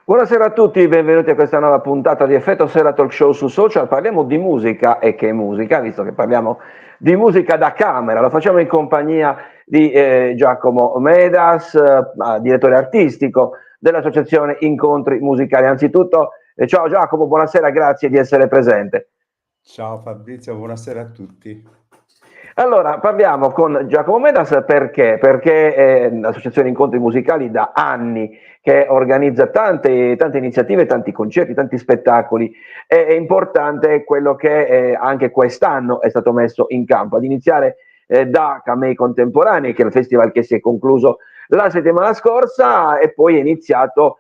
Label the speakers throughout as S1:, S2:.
S1: Buonasera a tutti, benvenuti a questa nuova puntata di Effetto Sera Talk Show su Social. Parliamo di musica e che musica, visto che parliamo di musica da camera. Lo facciamo in compagnia di Giacomo Medas, direttore artistico dell'Associazione Incontri Musicali. Anzitutto, ciao Giacomo, buonasera, grazie di essere presente.
S2: Ciao Fabrizio, buonasera a tutti.
S1: Allora, parliamo con Giacomo Medas perché l'Associazione Incontri Musicali da anni che organizza tante iniziative, tanti concerti, tanti spettacoli. È importante quello che anche quest'anno è stato messo in campo, ad iniziare da Camei Contemporanei, che è il festival che si è concluso la settimana scorsa, e poi è iniziato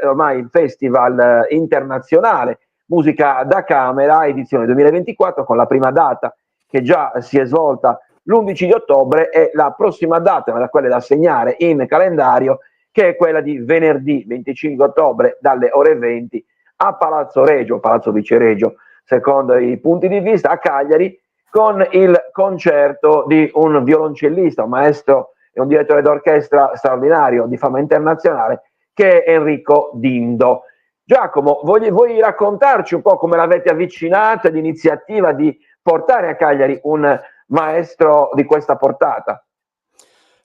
S1: ormai il festival internazionale Musica da Camera, edizione 2024, con la prima data che già si è svolta l'11 di ottobre e la prossima data, ma quella da segnare in calendario, che è quella di venerdì 25 ottobre dalle ore 20 a Palazzo Regio, Palazzo Viceregio, secondo i punti di vista, a Cagliari, con il concerto di un violoncellista, un maestro e un direttore d'orchestra straordinario di fama internazionale, che è Enrico Dindo. Giacomo, vuoi raccontarci un po' come l'avete avvicinata, l'iniziativa di portare a Cagliari un maestro di questa portata?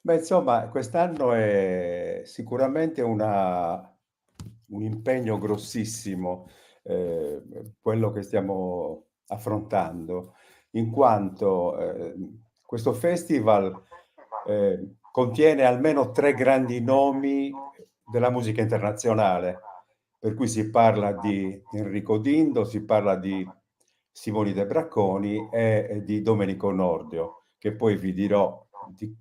S2: Beh, insomma, quest'anno è sicuramente un impegno grossissimo, quello che stiamo affrontando, in quanto questo festival contiene almeno 3 grandi nomi della musica internazionale, per cui si parla di Enrico Dindo, si parla di Simone De Bracconi e di Domenico Nordio, che poi vi dirò di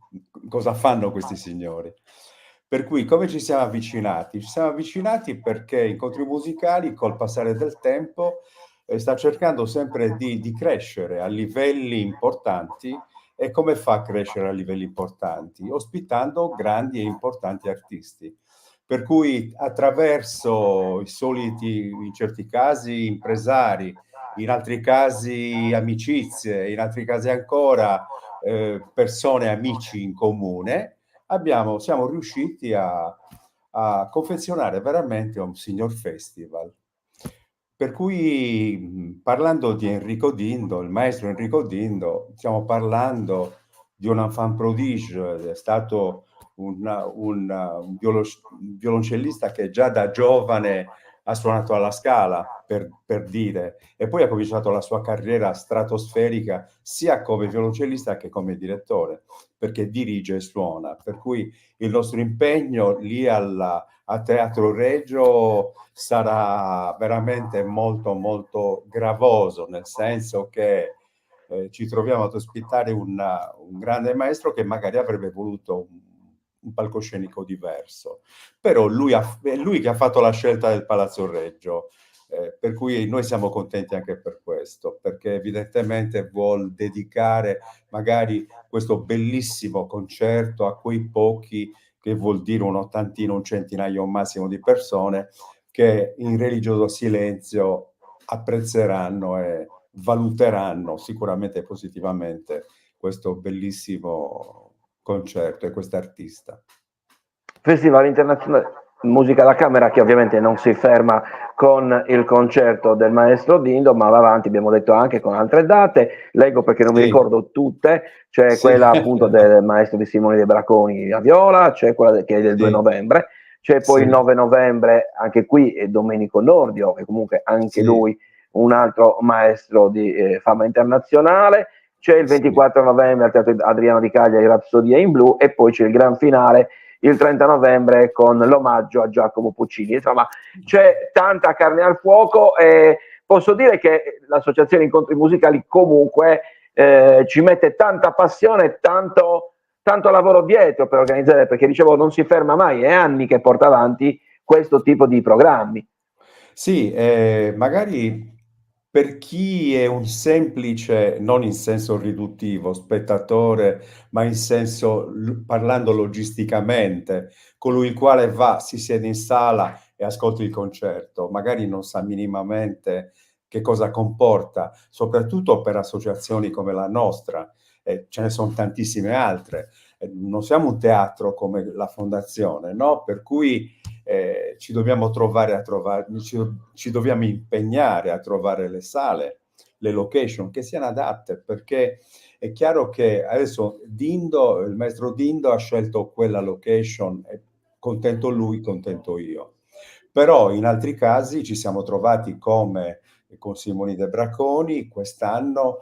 S2: cosa fanno questi signori. Per cui come ci siamo avvicinati? Ci siamo avvicinati perché Incontri Musicali, col passare del tempo, sta cercando sempre di crescere a livelli importanti. E come fa a crescere a livelli importanti? Ospitando grandi e importanti artisti. Per cui attraverso i soliti, in certi casi, impresari, in altri casi amicizie, in altri casi ancora persone, amici in comune, siamo riusciti a confezionare veramente un signor festival. Per cui, parlando di Enrico Dindo, il maestro Enrico Dindo, stiamo parlando di un enfant prodige, è stato un violoncellista che già da giovane ha suonato alla Scala, per dire, e poi ha cominciato la sua carriera stratosferica sia come violoncellista che come direttore, perché dirige e suona. Per cui il nostro impegno lì a Teatro Regio sarà veramente molto, molto gravoso, nel senso che ci troviamo ad ospitare un grande maestro che magari avrebbe voluto un palcoscenico diverso. Però è lui che ha fatto la scelta del Palazzo Regio, per cui noi siamo contenti anche per questo, perché evidentemente vuol dedicare magari questo bellissimo concerto a quei pochi, che vuol dire un'ottantina, un centinaio massimo di persone, che in religioso silenzio apprezzeranno e valuteranno sicuramente positivamente questo bellissimo concerto e quest'artista.
S1: Festival internazionale Musica da Camera, che ovviamente non si ferma con il concerto del maestro Dindo, ma va avanti, abbiamo detto, anche con altre date. Leggo perché non mi
S2: Sì,
S1: ricordo tutte, c'è
S2: sì,
S1: quella appunto del maestro di Simone De Bracconi a Viola, c'è quella che è del 2
S2: sì,
S1: novembre, c'è poi il
S2: sì,
S1: 9 novembre, anche qui è Domenico Nordio, che comunque anche
S2: sì,
S1: lui un altro maestro di fama internazionale. C'è il
S2: sì.
S1: 24 novembre al Teatro Adriano di Cagliari Rapsodia in blu, e poi c'è il gran finale il 30 novembre con l'omaggio a Giacomo Puccini. Insomma, c'è tanta carne al fuoco, e posso dire che l'Associazione Incontri Musicali comunque ci mette tanta passione, tanto lavoro dietro per organizzare, perché dicevo non si ferma mai, è anni che porta avanti questo tipo di programmi.
S2: Sì, magari per chi è un semplice, non in senso riduttivo, spettatore, ma in senso, parlando logisticamente, colui il quale va, si siede in sala e ascolta il concerto, magari non sa minimamente che cosa comporta, soprattutto per associazioni come la nostra, ce ne sono tantissime altre. Non siamo un teatro come la Fondazione, no? Per cui ci dobbiamo ci dobbiamo impegnare a trovare le sale, le location che siano adatte, perché è chiaro che adesso il maestro Dindo ha scelto quella location, e contento lui, contento io. Però in altri casi ci siamo trovati come con Simonide Bracconi quest'anno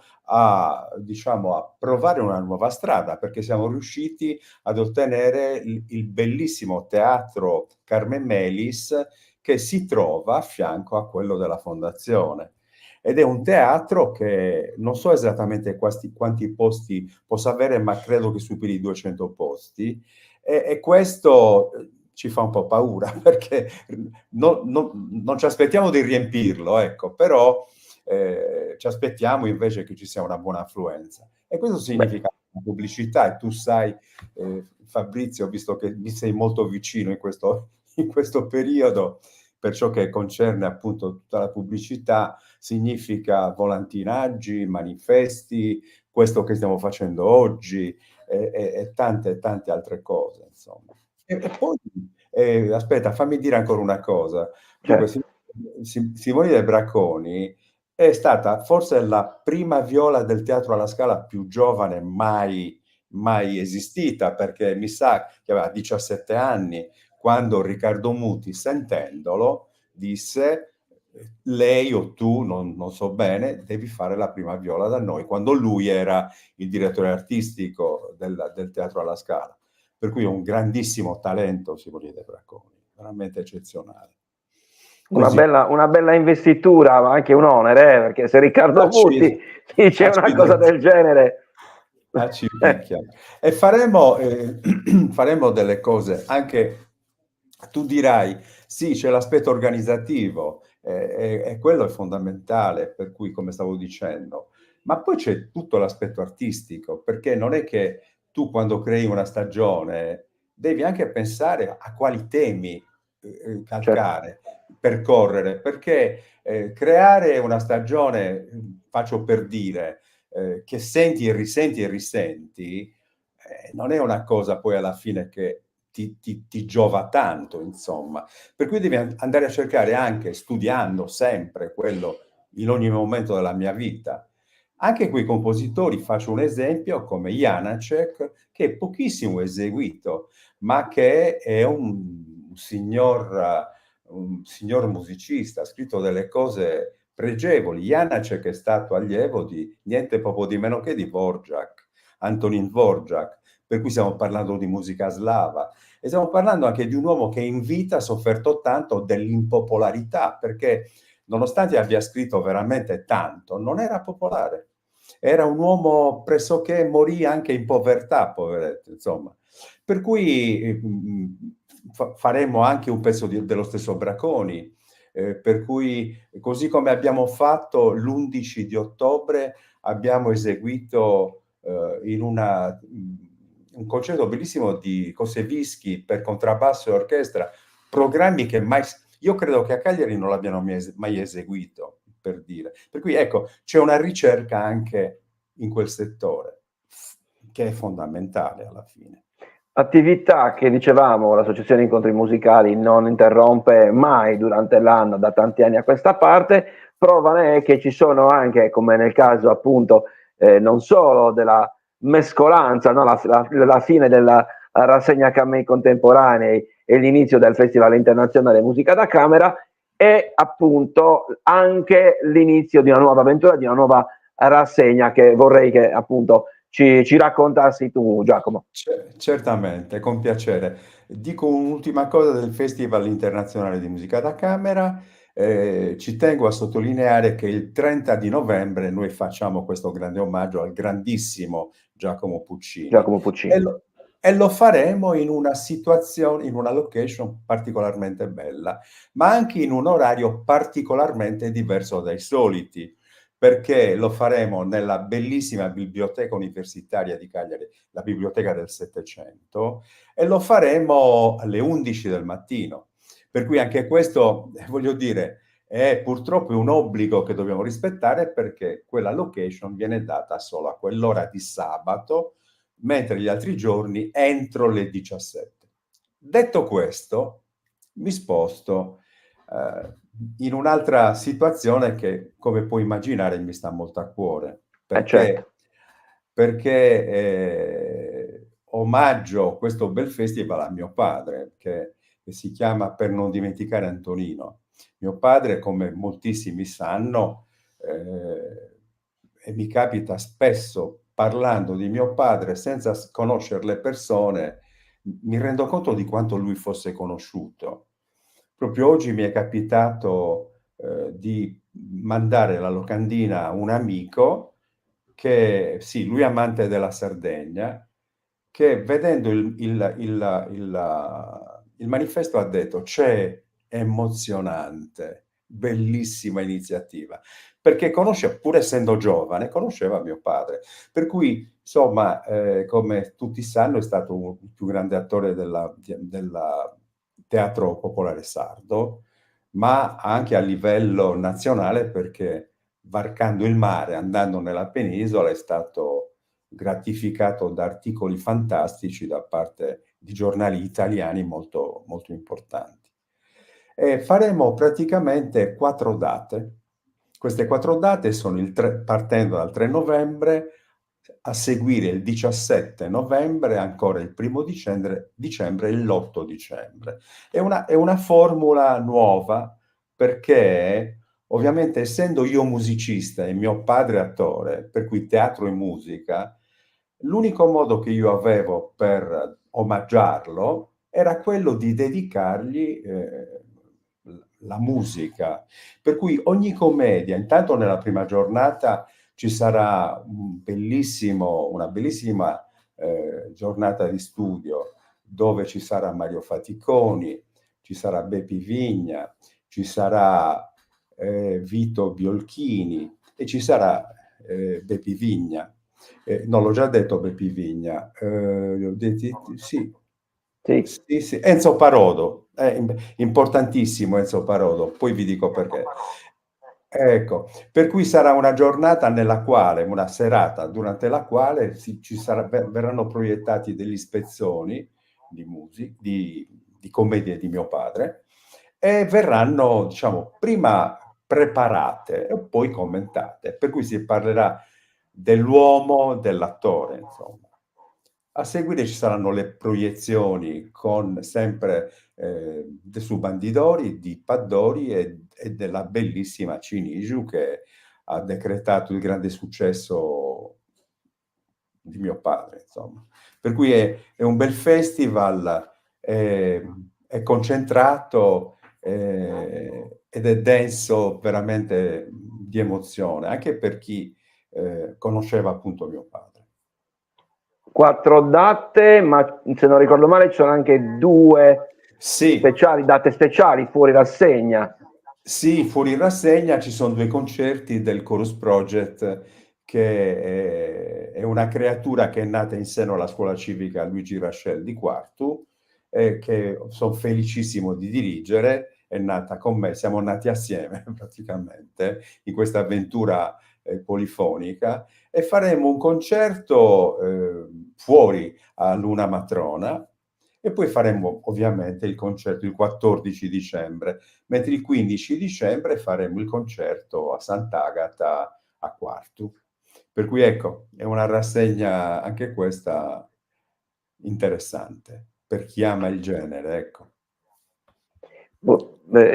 S2: diciamo, a provare una nuova strada, perché siamo riusciti ad ottenere il bellissimo teatro Carmen Melis, che si trova a fianco a quello della Fondazione. Ed è un teatro che non so esattamente quanti posti possa avere, ma credo che superi i 200 posti. E questo ci fa un po' paura, perché non ci aspettiamo di riempirlo, ecco, però ci aspettiamo invece che ci sia una buona affluenza. E questo
S1: Beh,
S2: significa pubblicità, e tu sai, Fabrizio, visto che mi sei molto vicino in questo periodo, per ciò che concerne appunto tutta la pubblicità, significa volantinaggi, manifesti, questo che stiamo facendo oggi e tante altre cose, insomma. E poi, aspetta, fammi dire ancora una cosa. Dunque,
S1: certo.
S2: Simonide Bracconi è stata forse la prima viola del teatro alla Scala più giovane mai esistita, perché mi sa che aveva 17 anni quando Riccardo Muti, sentendolo, disse: lei o tu, non so bene, devi fare la prima viola da noi, quando lui era il direttore artistico del Teatro alla Scala. Per cui è un grandissimo talento Simonide Bracconi, veramente eccezionale. Così.
S1: Una bella investitura, ma anche un onere, perché se Riccardo Muti dice una cosa
S2: Accidenti.
S1: del genere...
S2: Accipicchia. E faremo delle cose anche, tu dirai, sì, c'è l'aspetto organizzativo, e quello è fondamentale, per cui, come stavo dicendo, ma poi c'è tutto l'aspetto artistico, perché non è che tu quando crei una stagione devi anche pensare a quali temi
S1: Certo,
S2: calcare, percorrere, perché creare una stagione, faccio per dire, che senti e risenti, non è una cosa poi alla fine che ti giova tanto, insomma. Per cui devi andare a cercare anche, studiando sempre quello in ogni momento della mia vita. Anche quei compositori, faccio un esempio, come Janacek, che è pochissimo eseguito, ma che è un signor musicista, ha scritto delle cose pregevoli. Janacek è stato allievo di niente poco di meno che di Dvorak, Antonin Dvorak, per cui stiamo parlando di musica slava. E stiamo parlando anche di un uomo che in vita ha sofferto tanto dell'impopolarità, perché nonostante abbia scritto veramente tanto, non era popolare. Era un uomo pressoché morì anche in povertà, poveretto, insomma. Per cui faremo anche un pezzo dello stesso Bracconi, per cui così come abbiamo fatto l'11 di ottobre, abbiamo eseguito in un concerto bellissimo di Kosevisky per contrabbasso e orchestra, programmi che io credo che a Cagliari non l'abbiano mai eseguito, per dire. Per cui ecco, c'è una ricerca anche in quel settore, che è fondamentale alla fine.
S1: attività che dicevamo l'Associazione Incontri Musicali non interrompe mai durante l'anno da tanti anni a questa parte, prova ne è che ci sono anche, come nel caso appunto non solo della mescolanza, no? La fine della rassegna Camei Contemporanei e l'inizio del Festival Internazionale Musica da Camera, e appunto anche l'inizio di una nuova avventura, di una nuova rassegna che vorrei che appunto ci raccontassi tu, Giacomo.
S2: Certamente, con piacere. Dico un'ultima cosa del Festival Internazionale di Musica da Camera. Ci tengo a sottolineare che il 30 di novembre noi facciamo questo grande omaggio al grandissimo Giacomo Puccini
S1: Giacomo Puccini.
S2: e lo faremo in una situazione, in una location particolarmente bella, ma anche in un orario particolarmente diverso dai soliti, perché lo faremo nella bellissima biblioteca universitaria di Cagliari, la biblioteca del Settecento, e lo faremo alle 11 del mattino. Per cui anche questo, voglio dire, è purtroppo un obbligo che dobbiamo rispettare, perché quella location viene data solo a quell'ora di sabato, mentre gli altri giorni entro le 17. Detto questo, mi sposto in un'altra situazione che, come puoi immaginare, mi sta molto a cuore,
S1: Certo.
S2: perché omaggio questo bel festival a mio padre, che si chiama Per non dimenticare Antonino. Mio padre, come moltissimi sanno, e mi capita spesso parlando di mio padre senza conoscere le persone, mi rendo conto di quanto lui fosse conosciuto. Proprio oggi mi è capitato di mandare la locandina a un amico che, sì, lui è amante della Sardegna, che vedendo il manifesto ha detto: c'è emozionante, bellissima iniziativa, perché conosce, pur essendo giovane, conosceva mio padre. Per cui, insomma, come tutti sanno, è stato il più grande attore della teatro popolare sardo, ma anche a livello nazionale, perché varcando il mare, andando nella penisola, è stato gratificato da articoli fantastici da parte di giornali italiani molto, molto importanti. E faremo praticamente 4 date. Queste 4 date sono partendo dal 3 novembre, a seguire il 17 novembre, ancora il 1° dicembre e l'8 dicembre. È una formula nuova perché, ovviamente, essendo io musicista e mio padre attore, per cui teatro e musica, l'unico modo che io avevo per omaggiarlo era quello di dedicargli la musica. Per cui ogni commedia, intanto nella prima giornata ci sarà una bellissima giornata di studio dove ci sarà Mario Faticoni, ci sarà Beppi Vigna, ci sarà Vito Biolchini e ci sarà Beppi Vigna. No, l'ho già detto Beppi Vigna. Sì.
S1: Sì.
S2: Sì, sì. Enzo Parodo, importantissimo Enzo Parodo, poi vi dico perché. Ecco, per cui sarà una giornata una serata durante la quale verranno proiettati degli spezzoni di commedie di mio padre, e verranno, diciamo, prima preparate e poi commentate, per cui si parlerà dell'uomo, dell'attore, insomma. A seguire ci saranno le proiezioni con sempre su Bandidori, di Paddori e della bellissima Ciniju, che ha decretato il grande successo di mio padre, insomma. Per cui è un bel festival, è concentrato ed è denso veramente di emozione, anche per chi conosceva appunto mio padre.
S1: 4 date, ma se non ricordo male ci sono anche 2
S2: Sì,
S1: date speciali fuori rassegna.
S2: sì, fuori rassegna ci sono 2 concerti del Chorus Project, che è una creatura che è nata in seno alla scuola civica Luigi Rascel di Quartu, che son felicissimo di dirigere. È nata con me, siamo nati assieme praticamente in questa avventura polifonica, e faremo un concerto fuori a Luna Matrona, e poi faremo ovviamente il concerto il 14 dicembre, mentre il 15 dicembre faremo il concerto a Sant'Agata a Quartu. Per cui ecco, è una rassegna anche questa interessante per chi ama il genere, ecco.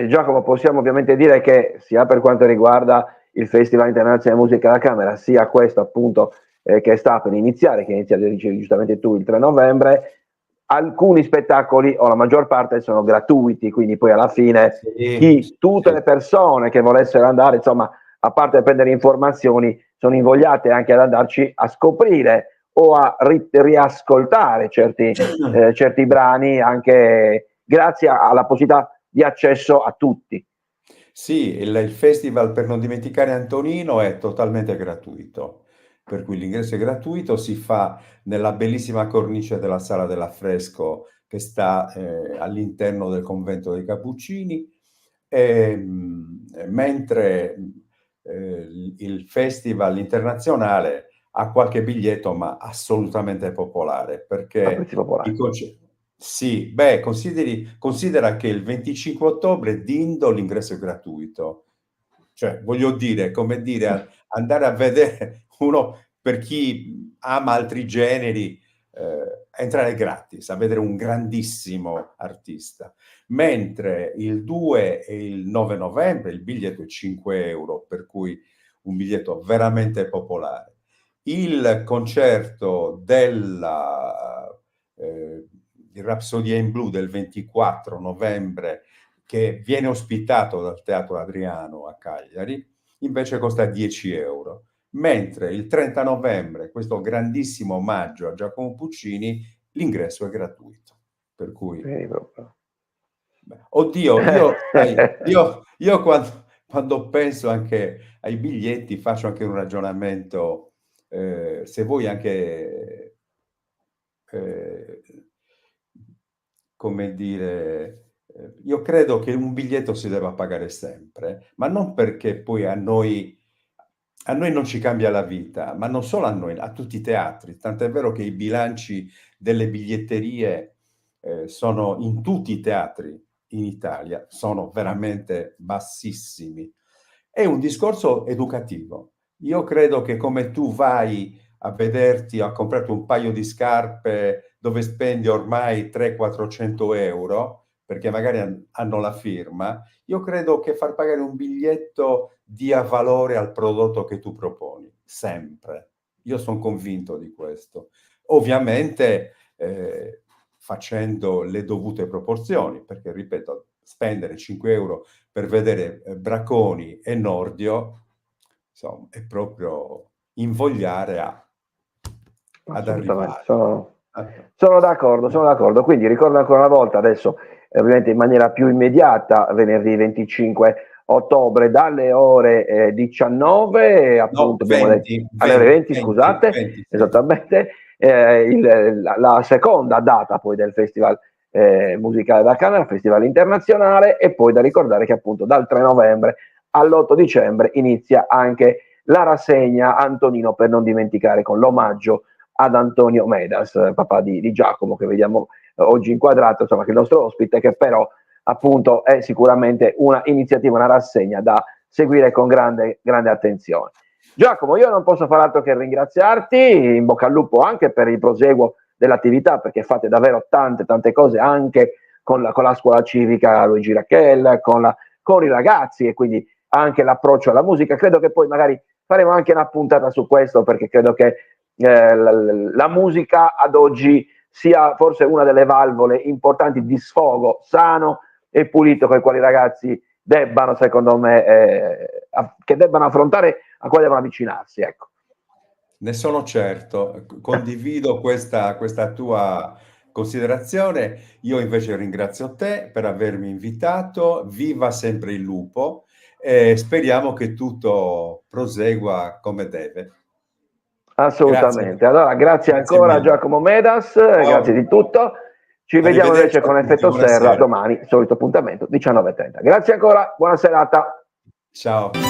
S1: Giacomo, possiamo ovviamente dire che sia per quanto riguarda il Festival Internazionale di Musica da Camera, sia questo appunto che sta per iniziare, che inizia, dicevi giustamente tu, il 3 novembre, alcuni spettacoli o la maggior parte sono gratuiti, quindi poi alla fine
S2: Sì,
S1: tutte
S2: sì.
S1: le persone che volessero andare, insomma, a parte prendere informazioni, sono invogliate anche ad andarci a scoprire o a riascoltare certi brani, anche grazie alla possibilità di accesso a tutti.
S2: Sì, il festival Per non dimenticare Antonino è totalmente gratuito, per cui l'ingresso è gratuito, si fa nella bellissima cornice della Sala dell'Affresco che sta all'interno del convento dei Cappuccini, mentre il festival internazionale ha qualche biglietto, ma assolutamente popolare,
S1: A
S2: perché
S1: prezzi popolari.
S2: Sì, considera che il 25 ottobre Dindo l'ingresso è gratuito. Cioè, voglio dire, come dire, andare a vedere uno, per chi ama altri generi, entrare gratis, a vedere un grandissimo artista. Mentre il 2 e il 9 novembre il biglietto è 5 euro, per cui un biglietto veramente popolare. Il concerto di Rapsodia in Blu del 24 novembre, che viene ospitato dal Teatro Adriano a Cagliari, invece costa 10 euro. Mentre il 30 novembre, questo grandissimo omaggio a Giacomo Puccini, l'ingresso è gratuito. Per cui, oddio, io quando penso anche ai biglietti faccio anche un ragionamento, se vuoi anche, come dire, io credo che un biglietto si debba pagare sempre, ma non perché poi a noi non ci cambia la vita, ma non solo a noi, a tutti i teatri. Tant'è vero che i bilanci delle biglietterie sono in tutti i teatri in Italia, sono veramente bassissimi. È un discorso educativo. Io credo che come tu vai a vederti, a comprarti un paio di scarpe dove spendi ormai 300-400 euro, perché magari hanno la firma, io credo che far pagare un biglietto dia valore al prodotto che tu proponi, sempre. Io sono convinto di questo. Ovviamente facendo le dovute proporzioni, perché ripeto, spendere 5 euro per vedere Bracconi e Nordio, insomma, è proprio invogliare ad
S1: Assolutamente,
S2: arrivare.
S1: sono d'accordo. Quindi ricordo ancora una volta adesso, ovviamente in maniera più immediata, venerdì 25 ottobre dalle ore 19,
S2: No,
S1: appunto abbiamo detto
S2: 20,
S1: alle ore 20,
S2: 20,
S1: scusate,
S2: 20, sì.
S1: esattamente, la seconda data poi del Festival Musicale da Camera, Festival Internazionale, e poi da ricordare che appunto dal 3 novembre all'8 dicembre inizia anche la rassegna Antonino, per non dimenticare, con l'omaggio ad Antonio Medas, papà di Giacomo, che vediamo oggi inquadrato, insomma, che è il nostro ospite, che però appunto è sicuramente una iniziativa, una rassegna da seguire con grande attenzione. Giacomo, io non posso far altro che ringraziarti, in bocca al lupo anche per il proseguo dell'attività, perché fate davvero tante cose anche con la scuola civica Luigi Rachel, con i ragazzi, e quindi anche l'approccio alla musica. Credo che poi magari faremo anche una puntata su questo, perché credo che la musica ad oggi sia forse una delle valvole importanti di sfogo sano e pulito con i quali i ragazzi debbano, secondo me, che debbano affrontare, a quali devono avvicinarsi, ecco.
S2: Ne sono certo, condivido questa tua considerazione. Io invece ringrazio te per avermi invitato. Viva sempre il lupo e speriamo che tutto prosegua come deve.
S1: Assolutamente.
S2: Grazie,
S1: Allora, grazie
S2: grazie
S1: ancora a
S2: mille.
S1: Giacomo Medas, grazie
S2: Ciao,
S1: di tutto. Ci vediamo
S2: arrivederci
S1: invece
S2: a
S1: con
S2: tutti,
S1: Effetto Serra
S2: buonasera.
S1: domani, solito appuntamento 19:30. Grazie ancora, buona serata.
S2: Ciao.